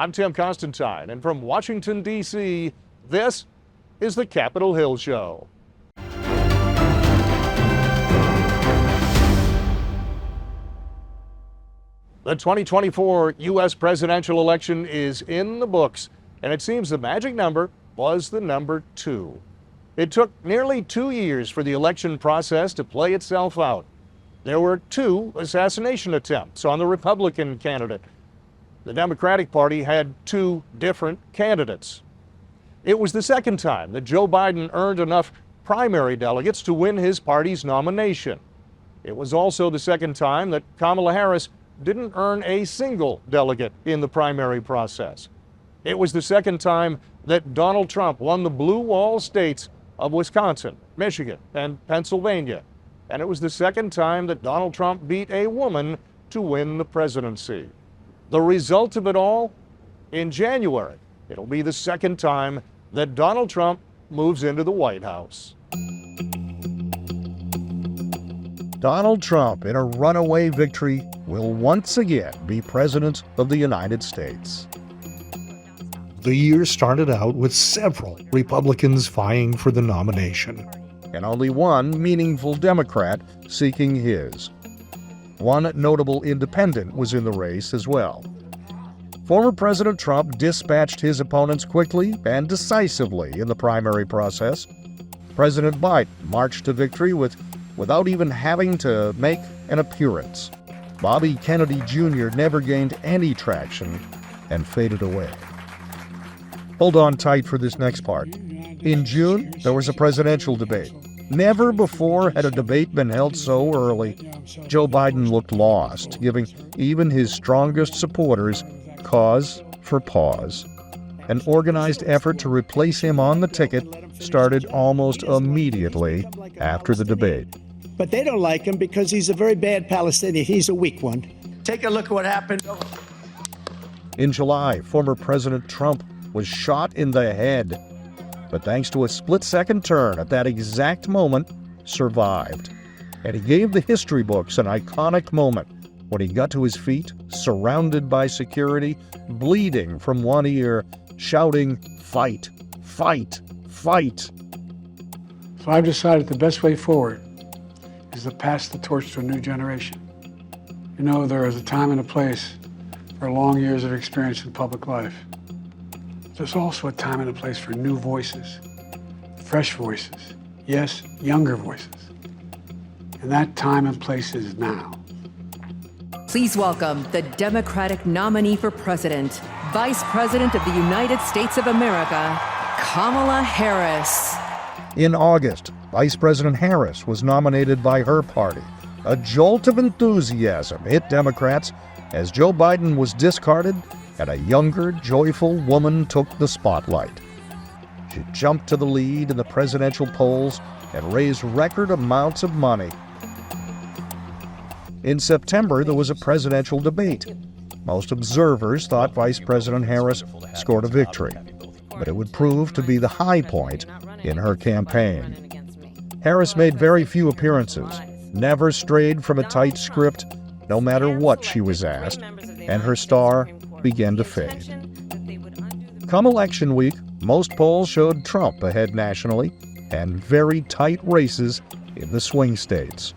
I'm Tim Constantine, and from Washington, D.C., this is the Capitol Hill Show. The 2024 U.S. presidential election is in the books, and it seems the magic number was the number 2. It took nearly 2 years for the election process to play itself out. There were 2 assassination attempts on the Republican candidate. The Democratic Party had 2 different candidates. It was the second time that Joe Biden earned enough primary delegates to win his party's nomination. It was also the second time that Kamala Harris didn't earn a single delegate in the primary process. It was the second time that Donald Trump won the blue wall states of Wisconsin, Michigan, and Pennsylvania. And it was the second time that Donald Trump beat a woman to win the presidency. The result of it all? In January, it'll be the second time that Donald Trump moves into the White House. Donald Trump, in a runaway victory, will once again be President of the United States. The year started out with several Republicans vying for the nomination, and only one meaningful Democrat seeking his. One notable independent was in the race as well. Former President Trump dispatched his opponents quickly and decisively in the primary process. President Biden marched to victory without even having to make an appearance. Bobby Kennedy Jr. never gained any traction and faded away. Hold on tight for this next part. In June, there was a presidential debate. Never before had a debate been held so early. Joe Biden looked lost, giving even his strongest supporters cause for pause. An organized effort to replace him on the ticket started almost immediately after the debate. But they don't like him because he's a very bad Palestinian. He's a weak one. Take a look at what happened. In July, former President Trump was shot in the head, but thanks to a split-second turn at that exact moment, survived. And he gave the history books an iconic moment when he got to his feet, surrounded by security, bleeding from one ear, shouting, "Fight, fight, fight." So I've decided the best way forward is to pass the torch to a new generation. You know, there is a time and a place for long years of experience in public life. There's also a time and a place for new voices, fresh voices, yes, younger voices. And that time and place is now. Please welcome the Democratic nominee for president, Vice President of the United States of America, Kamala Harris. In August, Vice President Harris was nominated by her party. A jolt of enthusiasm hit Democrats as Joe Biden was discarded and a younger, joyful woman took the spotlight. She jumped to the lead in the presidential polls and raised record amounts of money. In September, there was a presidential debate. Most observers thought Vice President Harris scored a victory, but it would prove to be the high point in her campaign. Harris made very few appearances, never strayed from a tight script, no matter what she was asked, and her star began to fade. Come election week, most polls showed Trump ahead nationally and very tight races in the swing states.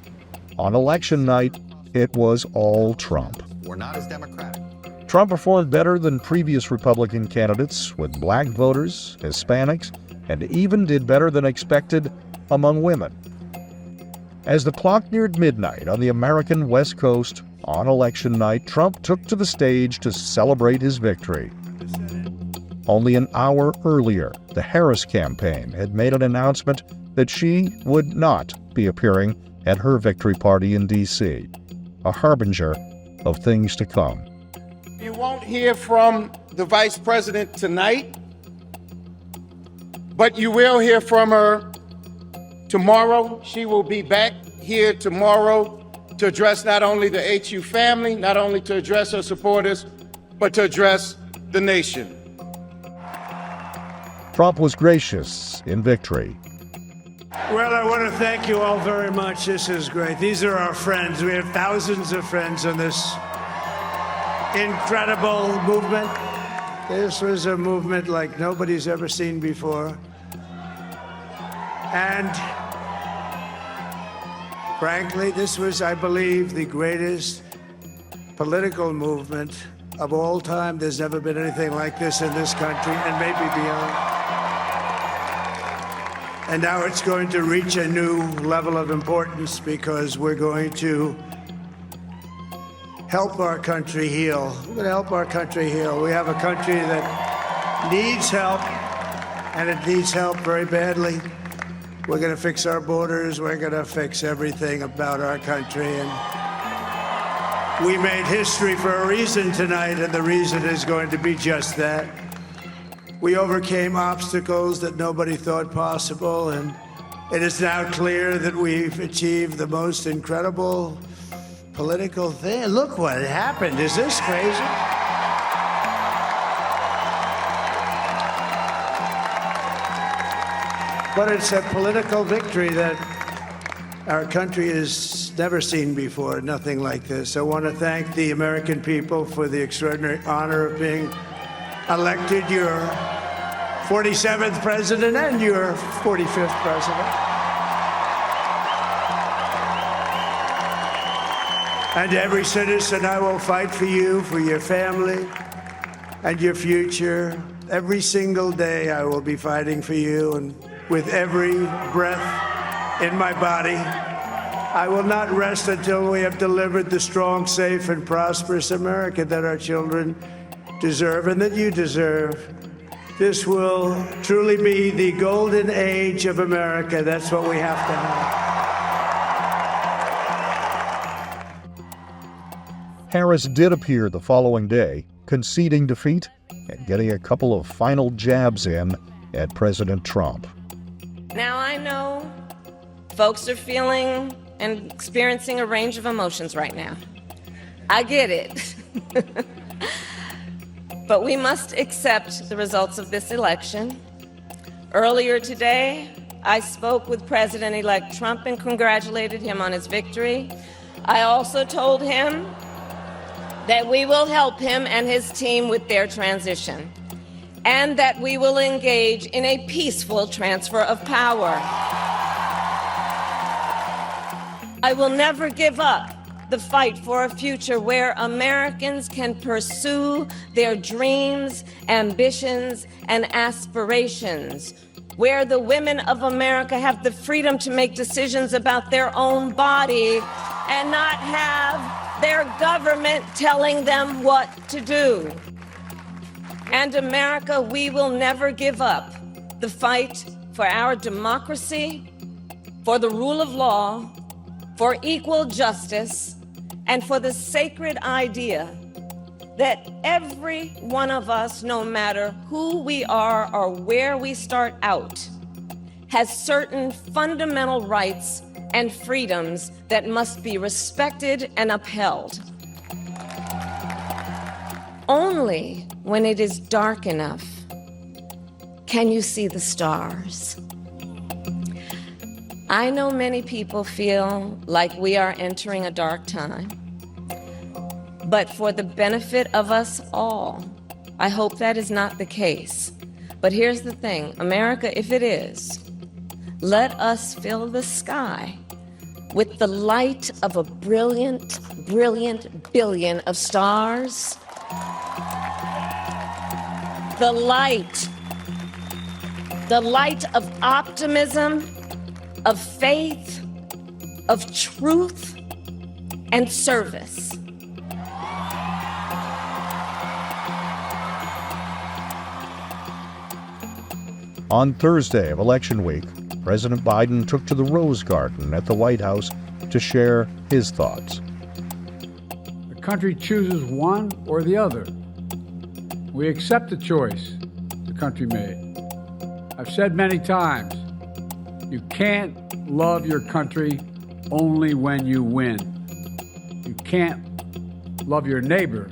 On election night, it was all Trump. We're not as democratic. Trump performed better than previous Republican candidates with black voters, Hispanics, and even did better than expected among women. As the clock neared midnight on the American West Coast, on election night, Trump took to the stage to celebrate his victory. Only an hour earlier, the Harris campaign had made an announcement that she would not be appearing at her victory party in D.C., a harbinger of things to come. You won't hear from the Vice President tonight, but you will hear from her tomorrow. She will be back here tomorrow to address not only the HU family, not only to address her supporters, but to address the nation. Trump was gracious in victory. Well, I want to thank you all very much. This is great. These are our friends. We have thousands of friends in this incredible movement. This was a movement like nobody's ever seen before. And frankly, this was, I believe, the greatest political movement of all time. There's never been anything like this in this country, and maybe beyond. And now it's going to reach a new level of importance because we're going to help our country heal. We're going to help our country heal. We have a country that needs help, and it needs help very badly. We're going to fix our borders. We're going to fix everything about our country. And we made history for a reason tonight, and the reason is going to be just that. We overcame obstacles that nobody thought possible, and it is now clear that we've achieved the most incredible political thing. Look what happened. Is this crazy? But it's a political victory that our country has never seen before, nothing like this. I want to thank the American people for the extraordinary honor of being elected your 47th president and your 45th president. And every citizen, I will fight for you, for your family, and your future. Every single day, I will be fighting for you, and with every breath in my body, I will not rest until we have delivered the strong, safe, and prosperous America that our children deserve and that you deserve. This will truly be the golden age of America. That's what we have to have. Harris did appear the following day, conceding defeat and getting a couple of final jabs in at President Trump. Now I know folks are feeling and experiencing a range of emotions right now. I get it. But we must accept the results of this election. Earlier today, I spoke with President-elect Trump and congratulated him on his victory. I also told him that we will help him and his team with their transition, and that we will engage in a peaceful transfer of power. I will never give up the fight for a future where Americans can pursue their dreams, ambitions, and aspirations, where the women of America have the freedom to make decisions about their own body and not have their government telling them what to do. And America, we will never give up the fight for our democracy, for the rule of law, for equal justice, and for the sacred idea that every one of us, no matter who we are or where we start out, has certain fundamental rights and freedoms that must be respected and upheld. Only when it is dark enough can you see the stars. I know many people feel like we are entering a dark time, but for the benefit of us all, I hope that is not the case. But here's the thing, America, if it is, let us fill the sky with the light of a brilliant, brilliant billion of stars. The light of optimism, of faith, of truth, and service. On Thursday of election week, President Biden took to the Rose Garden at the White House to share his thoughts. The country chooses one or the other. We accept the choice the country made. I've said many times, you can't love your country only when you win. You can't love your neighbor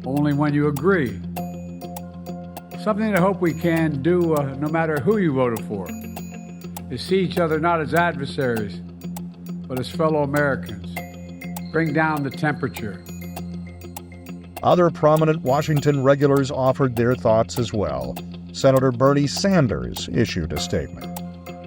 only when you agree. Something I hope we can do, no matter who you voted for, is see each other not as adversaries, but as fellow Americans. Bring down the temperature. Other prominent Washington regulars offered their thoughts as well. Senator Bernie Sanders issued a statement.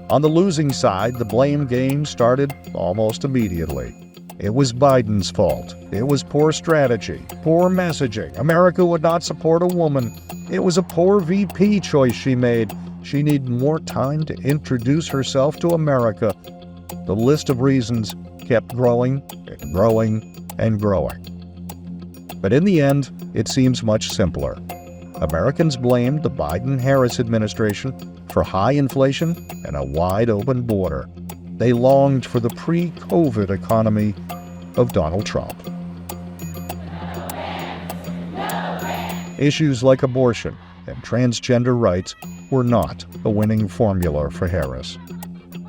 On the losing side, the blame game started almost immediately. It was Biden's fault. It was poor strategy, poor messaging. America would not support a woman. It was a poor VP choice she made. She needed more time to introduce herself to America. The list of reasons kept growing and growing and growing. But in the end, it seems much simpler. Americans blamed the Biden-Harris administration for high inflation and a wide-open border. They longed for the pre-COVID economy of Donald Trump. Issues like abortion and transgender rights were not a winning formula for Harris.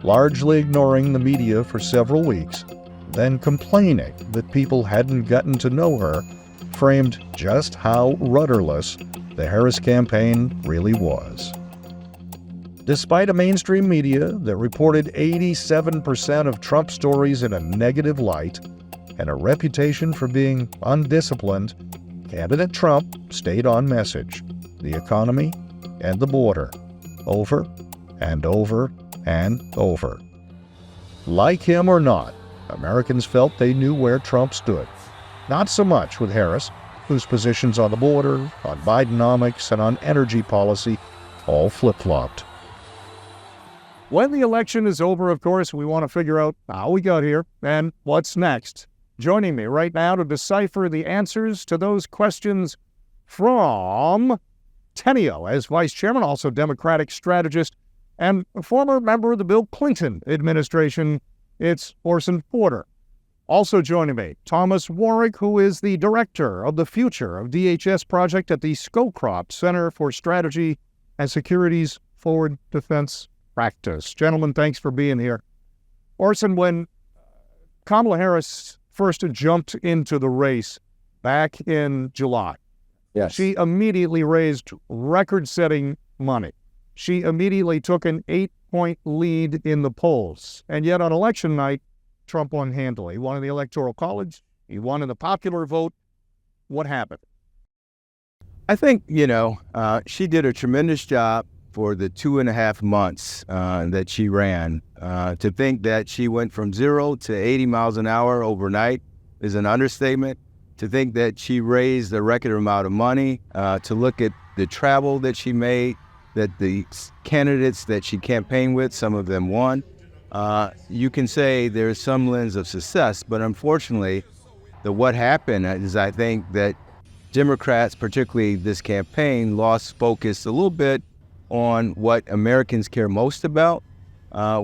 Largely ignoring the media for several weeks, then complaining that people hadn't gotten to know her, framed just how rudderless the Harris campaign really was. Despite a mainstream media that reported 87% of Trump stories in a negative light and a reputation for being undisciplined, candidate Trump stayed on message: the economy and the border, over and over and over. Like him or not, Americans felt they knew where Trump stood. Not so much with Harris, whose positions on the border, on Bidenomics, and on energy policy all flip-flopped. When the election is over, of course, we want to figure out how we got here and what's next. Joining me right now to decipher the answers to those questions from Tenio as vice chairman, also Democratic strategist, and a former member of the Bill Clinton administration, it's Orson Porter. Also joining me, Thomas Warwick, who is the director of the Future of DHS project at the Scowcroft Center for Strategy and Security's Forward Defense Practice. Gentlemen, thanks for being here. Orson, when Kamala Harris first jumped into the race back in July, Yes. she immediately raised record-setting money. She immediately took an 8-point lead in the polls. And yet on election night, Trump won handily. He won in the Electoral College. He won in the popular vote. What happened? I think, she did a tremendous job for the 2.5 months that she ran. To think that she went from 0 to 80 miles an hour overnight is an understatement. To think that she raised a record amount of money, to look at the travel that she made, that the candidates that she campaigned with, some of them won. You can say there's some lens of success, but unfortunately, what happened is I think that Democrats, particularly this campaign, lost focus a little bit on what Americans care most about,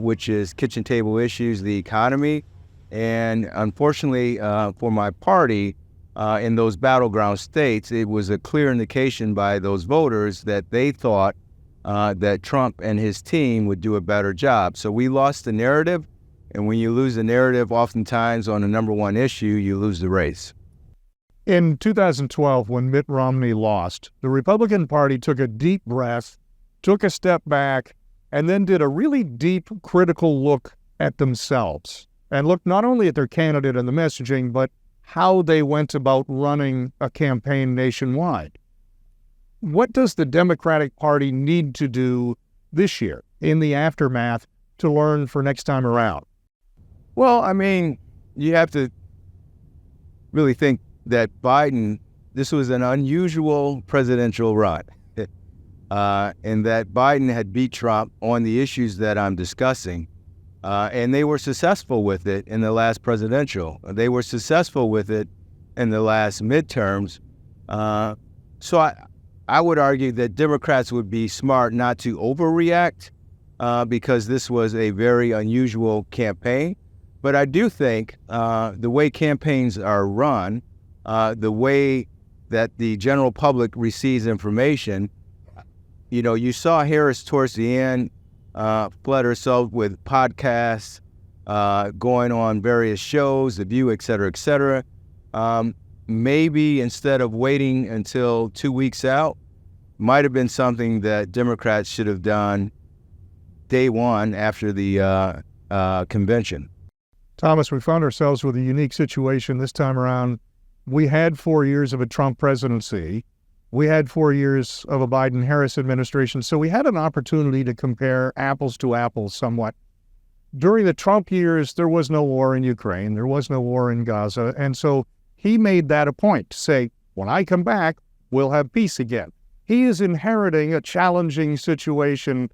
which is kitchen table issues, the economy. And unfortunately for my party, in those battleground states, it was a clear indication by those voters that they thought that Trump and his team would do a better job. So we lost the narrative, and when you lose the narrative, oftentimes on the number one issue, you lose the race. In 2012, when Mitt Romney lost, the Republican Party took a deep breath, took a step back, and then did a really deep, critical look at themselves and looked not only at their candidate and the messaging, but how they went about running a campaign nationwide. What does the Democratic Party need to do this year in the aftermath to learn for next time around? Well, I mean, you have to really think that Biden, this was an unusual presidential run, and that Biden had beat Trump on the issues that I'm discussing, and they were successful with it in the last presidential. They were successful with it in the last midterms. So I would argue that Democrats would be smart not to overreact because this was a very unusual campaign. But I do think the way campaigns are run, the way that the general public receives information, you saw Harris towards the end flood herself with podcasts, going on various shows, The View, et cetera, et cetera. Maybe instead of waiting until 2 weeks out, might have been something that Democrats should have done day one after the convention. Thomas, we found ourselves with a unique situation this time around. We had 4 years of a Trump presidency. We had 4 years of a Biden-Harris administration. So we had an opportunity to compare apples to apples somewhat. During the Trump years, there was no war in Ukraine. There was no war in Gaza. And so he made that a point to say, when I come back, we'll have peace again. He is inheriting a challenging situation.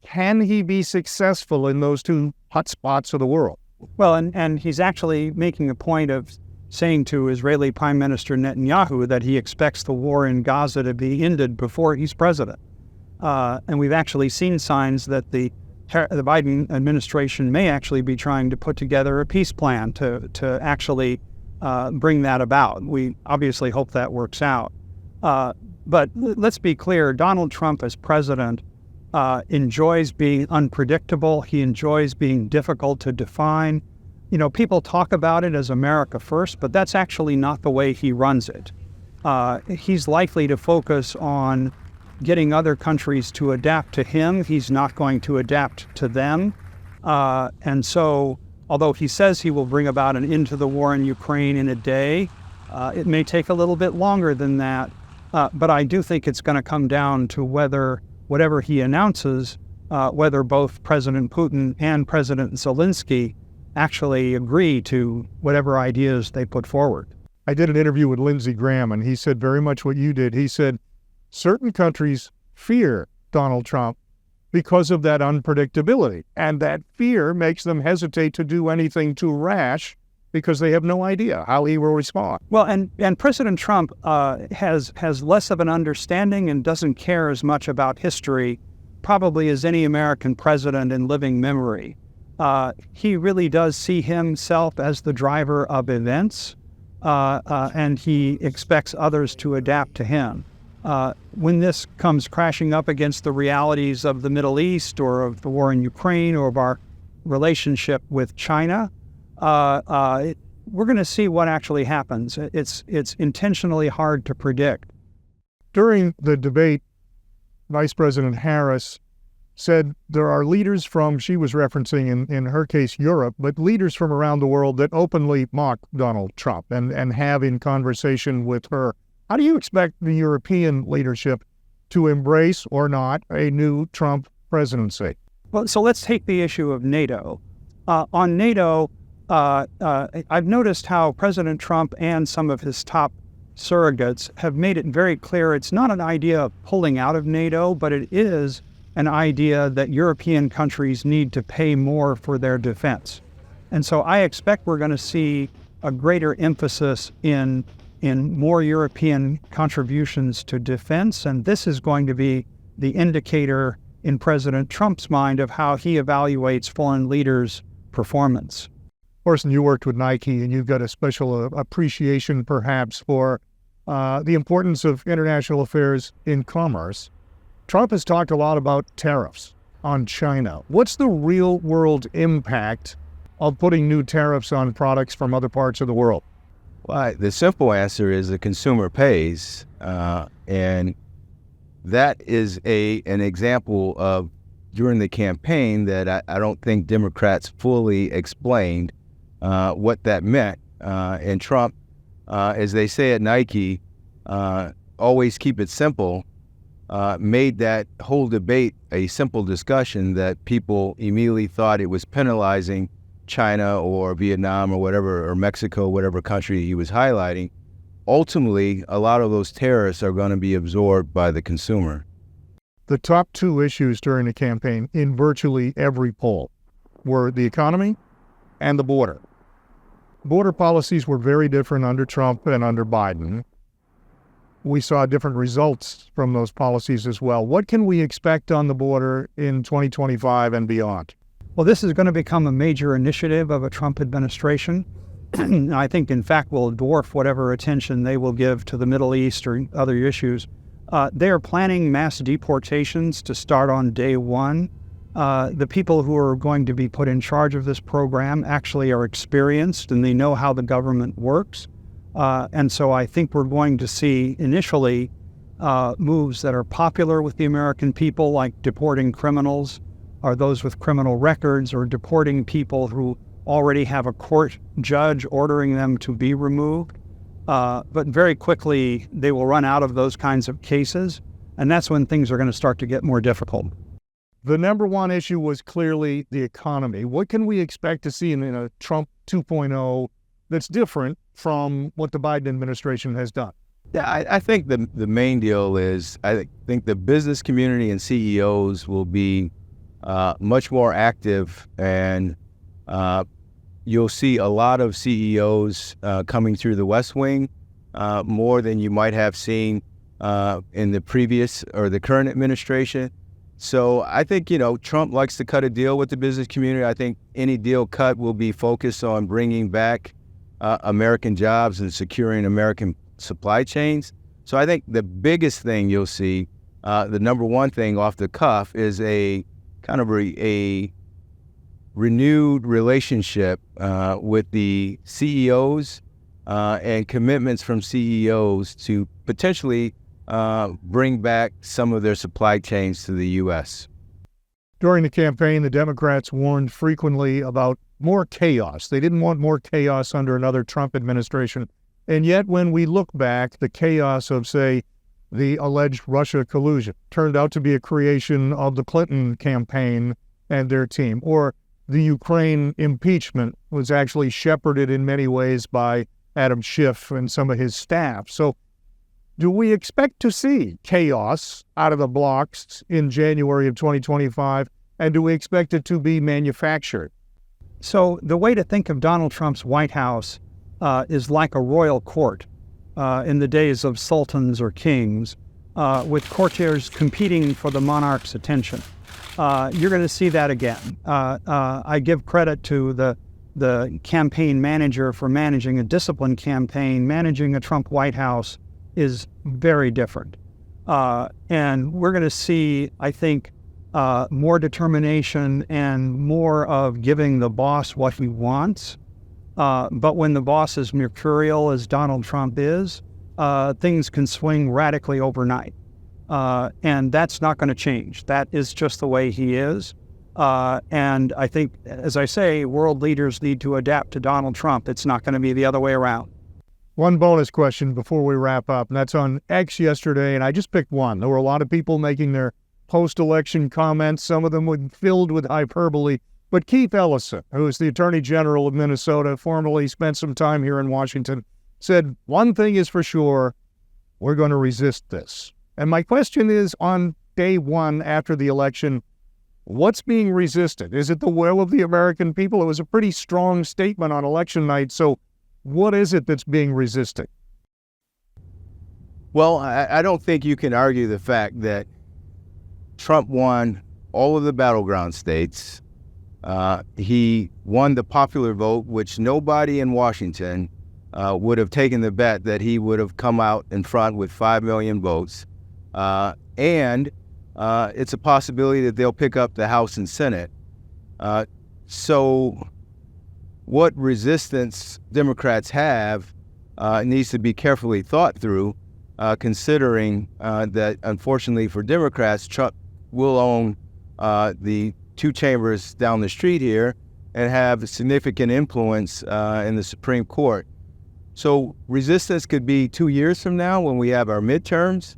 Can he be successful in those two hot spots of the world? Well, and he's actually making a point of saying to Israeli Prime Minister Netanyahu that he expects the war in Gaza to be ended before he's president. And we've actually seen signs that the Biden administration may actually be trying to put together a peace plan to actually bring that about. We obviously hope that works out. But let's be clear, Donald Trump as president enjoys being unpredictable. He enjoys being difficult to define. You know, people talk about it as America first, but that's actually not the way he runs it. He's likely to focus on getting other countries to adapt to him. He's not going to adapt to them. And so, although he says he will bring about an end to the war in Ukraine in a day, it may take a little bit longer than that. But I do think it's going to come down to whether whatever he announces, whether both President Putin and President Zelensky actually agree to whatever ideas they put forward. I did an interview with Lindsey Graham, and he said very much what you did. He said certain countries fear Donald Trump because of that unpredictability, and that fear makes them hesitate to do anything too rash because they have no idea how he will respond. Well, and President Trump has less of an understanding and doesn't care as much about history probably as any American president in living memory. He really does see himself as the driver of events, and he expects others to adapt to him. When this comes crashing up against the realities of the Middle East or of the war in Ukraine or of our relationship with China, we're going to see what actually happens. It's intentionally hard to predict. During the debate, Vice President Harris said there are leaders from, she was referencing in her case Europe, but leaders from around the world that openly mock Donald Trump and have in conversation with her. How do you expect the European leadership to embrace or not a new Trump presidency? Well, so let's take the issue of NATO. On NATO, I've noticed how President Trump and some of his top surrogates have made it very clear it's not an idea of pulling out of NATO, but it is an idea that European countries need to pay more for their defense. And so I expect we're going to see a greater emphasis in more European contributions to defense, and this is going to be the indicator in President Trump's mind of how he evaluates foreign leaders' performance. Orson, you worked with Nike, and you've got a special appreciation perhaps for the importance of international affairs in commerce. Trump has talked a lot about tariffs on China. What's the real world impact of putting new tariffs on products from other parts of the world? Well, the simple answer is the consumer pays, and that is an example of during the campaign that I don't think Democrats fully explained what that meant. And Trump, as they say at Nike, always keep it simple, made that whole debate a simple discussion that people immediately thought it was penalizing China or Vietnam or whatever, or Mexico, whatever country he was highlighting. Ultimately, a lot of those tariffs are going to be absorbed by the consumer. The top two issues during the campaign in virtually every poll were the economy and the border. Border policies were very different under Trump and under Biden. We saw different results from those policies as well. What can we expect on the border in 2025 and beyond? Well, this is going to become a major initiative of a Trump administration. I think, in fact, will dwarf whatever attention they will give to the Middle East or other issues. They are planning mass deportations to start on day one. The people who are going to be put in charge of this program actually are experienced and they know how the government works. And so I think we're going to see initially moves that are popular with the American people, like deporting criminals or those with criminal records, or deporting people who already have a court judge ordering them to be removed. But very quickly, they will run out of those kinds of cases, and that's when things are going to start to get more difficult. The number one issue was clearly the economy. What can we expect to see in a Trump 2.0 that's different from what the Biden administration has done? Yeah, I think the main deal is I think the business community and CEOs will be much more active, and you'll see a lot of CEOs coming through the West Wing, more than you might have seen in the previous or the current administration. So I think, Trump likes to cut a deal with the business community. I think any deal cut will be focused on bringing back American jobs and securing American supply chains. So I think the biggest thing you'll see, the number one thing off the cuff, is a kind of a renewed relationship with the CEOs and commitments from CEOs to potentially bring back some of their supply chains to the U.S. During the campaign, the Democrats warned frequently about more chaos. They didn't want more chaos under another Trump administration. And yet, when we look back, the chaos of, say, the alleged Russia collusion turned out to be a creation of the Clinton campaign and their team. Or the Ukraine impeachment was actually shepherded in many ways by Adam Schiff and some of his staff. So do we expect to see chaos out of the blocks in January of 2025? And do we expect it to be manufactured? So the way to think of Donald Trump's White House is like a royal court in the days of sultans or kings, with courtiers competing for the monarch's attention. You're going to see that again. I give credit to the campaign manager for managing a disciplined campaign. Managing a Trump White House is very different. And we're going to see, I think, more determination and more of giving the boss what he wants. But when the boss is mercurial, as Donald Trump is, things can swing radically overnight. And that's not going to change. That is just the way he is. And I think, as I say, world leaders need to adapt to Donald Trump. It's not going to be the other way around. One bonus question before we wrap up, and that's on X yesterday, and I just picked one. There were a lot of people making their post-election comments. Some of them were filled with hyperbole. But Keith Ellison, who is the Attorney General of Minnesota, formerly spent some time here in Washington, said, one thing is for sure, we're going to resist this. And my question is, on day one after the election, what's being resisted? Is it the will of the American people? It was a pretty strong statement on election night. So what is it that's being resisted? Well, I don't think you can argue the fact that Trump won all of the battleground states. He won the popular vote, which nobody in Washington would have taken the bet that he would have come out in front with 5 million votes. And it's a possibility that they'll pick up the House and Senate. So what resistance Democrats have needs to be carefully thought through, considering that, unfortunately for Democrats, Trump will own the two chambers down the street here and have significant influence in the Supreme Court. So resistance could be 2 years from now when we have our midterms.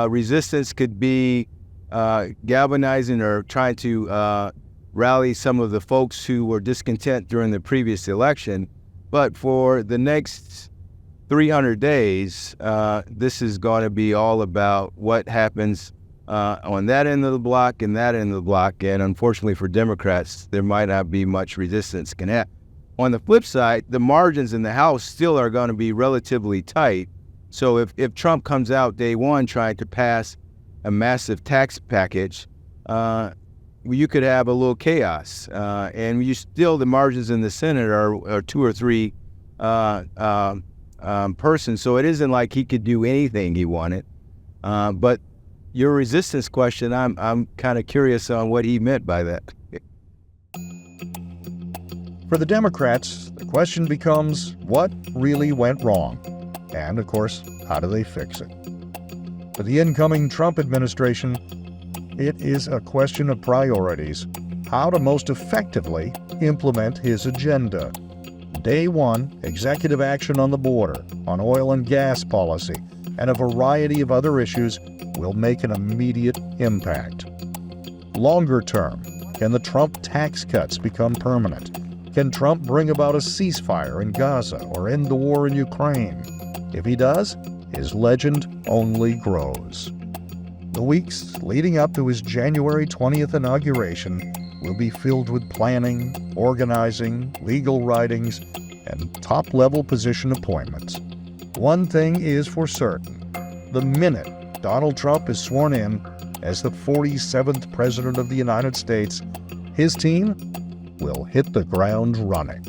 Resistance could be galvanizing or trying to rally some of the folks who were discontent during the previous election. But for the next 300 days, this is going to be all about what happens on that end of the block and that end of the block. And unfortunately for Democrats, there might not be much resistance can happen. On the flip side, the margins in the House still are going to be relatively tight. So if Trump comes out day one trying to pass a massive tax package, you could have a little chaos. And the margins in the Senate are 2 or 3 persons. So it isn't like he could do anything he wanted. But your resistance question, I'm kind of curious on what he meant by that. For the Democrats, the question becomes, what really went wrong? And, of course, how do they fix it? For the incoming Trump administration, it is a question of priorities, how to most effectively implement his agenda. Day one, executive action on the border, on oil and gas policy, and a variety of other issues will make an immediate impact. Longer term, can the Trump tax cuts become permanent? Can Trump bring about a ceasefire in Gaza or end the war in Ukraine? If he does, his legend only grows. The weeks leading up to his January 20th inauguration will be filled with planning, organizing, legal writings, and top-level position appointments. One thing is for certain: the minute Donald Trump is sworn in as the 47th President of the United States, his team will hit the ground running.